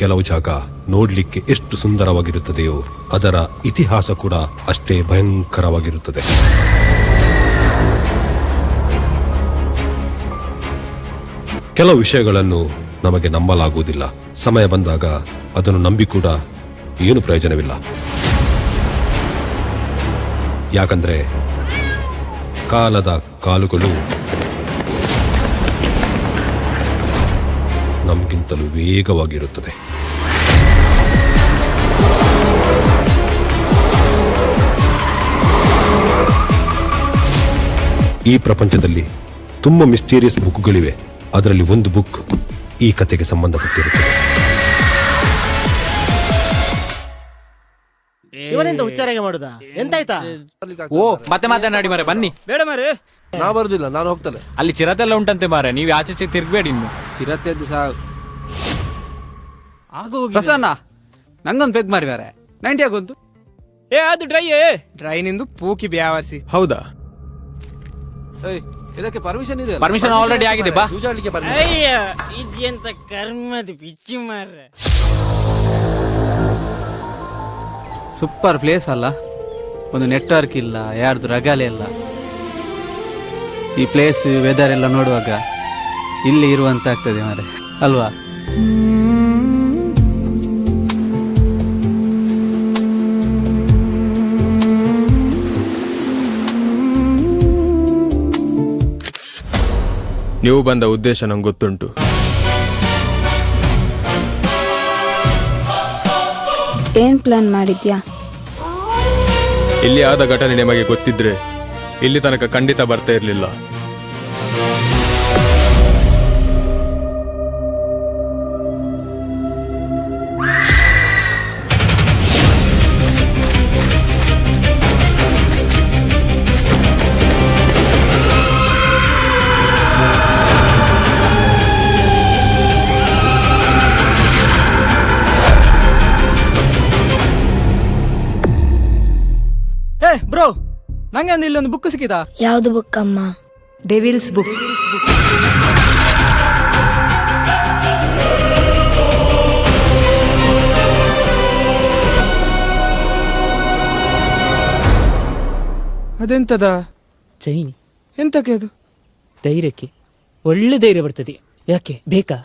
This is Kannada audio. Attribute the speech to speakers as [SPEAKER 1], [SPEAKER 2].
[SPEAKER 1] ಕೆಲವು ಜಾಗ ನೋಡ್ಲಿಕ್ಕೆ ಎಷ್ಟು ಸುಂದರವಾಗಿರುತ್ತದೆಯೋ ಅದರ ಇತಿಹಾಸ ಕೂಡ ಅಷ್ಟೇ ಭಯಂಕರವಾಗಿರುತ್ತದೆ. ಕೆಲವು ವಿಷಯಗಳನ್ನು ನಮಗೆ ನಂಬಲಾಗುವುದಿಲ್ಲ. ಸಮಯ ಬಂದಾಗ ಅದನ್ನು ನಂಬಿ ಕೂಡ ಏನು ಪ್ರಯೋಜನವಿಲ್ಲ. ಯಾಕಂದ್ರೆ ಕಾಲದ ಕಾಲುಗಳು ನಮಗಿಂತಲೂ ವೇಗವಾಗಿರುತ್ತದೆ. ಈ ಪ್ರಪಂಚದಲ್ಲಿ ತುಂಬಾ ಮಿಸ್ಟೀರಿಯಸ್ ಬುಕ್ಗಳಿವೆ. ಅದರಲ್ಲಿ ಒಂದು ಬುಕ್ ಈ ಕಥೆಗೆ ಸಂಬಂಧಪಟ್ಟಿರುತ್ತದೆ.
[SPEAKER 2] ಇವನಿಂದ ಉಚ್ಚಾರ ಮಾಡುದಾ ಎಂತಾಯ್ತಾ?
[SPEAKER 3] ಓ ಮತ್ತೆ ಮಾತನಾಡಿ ಮಾರೆ, ಬನ್ನಿ.
[SPEAKER 4] ಬೇಡ ಮಾರೆ,
[SPEAKER 5] ನಾ ಬರುದಿಲ್ಲ, ನಾನು ಹೋಗ್ತೇನೆ.
[SPEAKER 3] ಅಲ್ಲಿ ಚಿರತೆಲ್ಲ ಉಂಟಂತೆ ಮಾರೆ, ನೀವು ಆಚೆ ತಿರ್ಗಬೇಡಿ. ಇನ್ನು
[SPEAKER 4] ಚಿರತೆದ್ದು ಸಾಕು. ಪ್ರಸನ್ನ, ನಂಗೊಂದು ಪೆಗ್ ಮಾರಿ ಬೇರೆ 90 ಆಗೊಂದು. ಅದು ಡ್ರೈ ನಿಂದು ಪೂಕಿ ಬ್ಯಾವರ್ಸಿ.
[SPEAKER 3] ಹೌದಾ?
[SPEAKER 5] ಇದಕ್ಕೆ ಪರ್ಮಿಷನ್ ಇದೆ.
[SPEAKER 3] ಪರ್ಮಿಷನ್ ಆಲ್ರೆಡಿ ಆಗಿದೆ, ಬಾ.
[SPEAKER 5] ಜೂಜಾಡ್ಲಿಕ್ಕೆ permission.
[SPEAKER 2] ಅಯ್ಯ ಇದೆಂತ ಕರ್ಮದ ಪಿಚ್ಚಿ ಮಾರ್ರೆ.
[SPEAKER 4] ಸೂಪರ್ ಪ್ಲೇಸ್ ಅಲ್ಲ, ಒಂದು ನೆಟ್ವರ್ಕ್ ಇಲ್ಲ, ಯಾರ್ದು ರಗಾಲೆ ಇಲ್ಲ. ಈ ಪ್ಲೇಸ್ ವೆದರ್ ಎಲ್ಲ ನೋಡುವಾಗ ಇಲ್ಲಿ ಇರುವಂತ ಆಗ್ತದೆ ಮಾರೆ, ಅಲ್ವಾ?
[SPEAKER 6] ನೀವು ಬಂದ ಉದ್ದೇಶ ನಂಗೆ ಗೊತ್ತುಂಟು.
[SPEAKER 7] ಏನ್ ಪ್ಲಾನ್ ಮಾಡಿದ್ಯಾ?
[SPEAKER 6] ಇಲ್ಲಿ ಆದ ಘಟನೆ ನಿಮಗೆ ಗೊತ್ತಿದ್ರೆ ಇಲ್ಲಿ ತನಕ ಖಂಡಿತ ಬರ್ತಾ ಇರಲಿಲ್ಲ.
[SPEAKER 4] ಬ್ರೋ, ನಂಗೆ ಒಂದು ಇಲ್ಲೊಂದು ಬುಕ್ ಸಿಕ್ಕಿತಾ?
[SPEAKER 7] ಯಾವ್ದು ಬುಕ್ ಅಮ್ಮ?
[SPEAKER 8] Devils book.
[SPEAKER 4] ಅದೆಂತದ?
[SPEAKER 2] ಚೈನಿ
[SPEAKER 4] ಎಂತಕ್ಕೆ ಅದು?
[SPEAKER 2] ಧೈರ್ಯಕ್ಕೆ ಒಳ್ಳೆ ಧೈರ್ಯ ಬರ್ತದೆ. ಯಾಕೆ ಬೇಕಾ?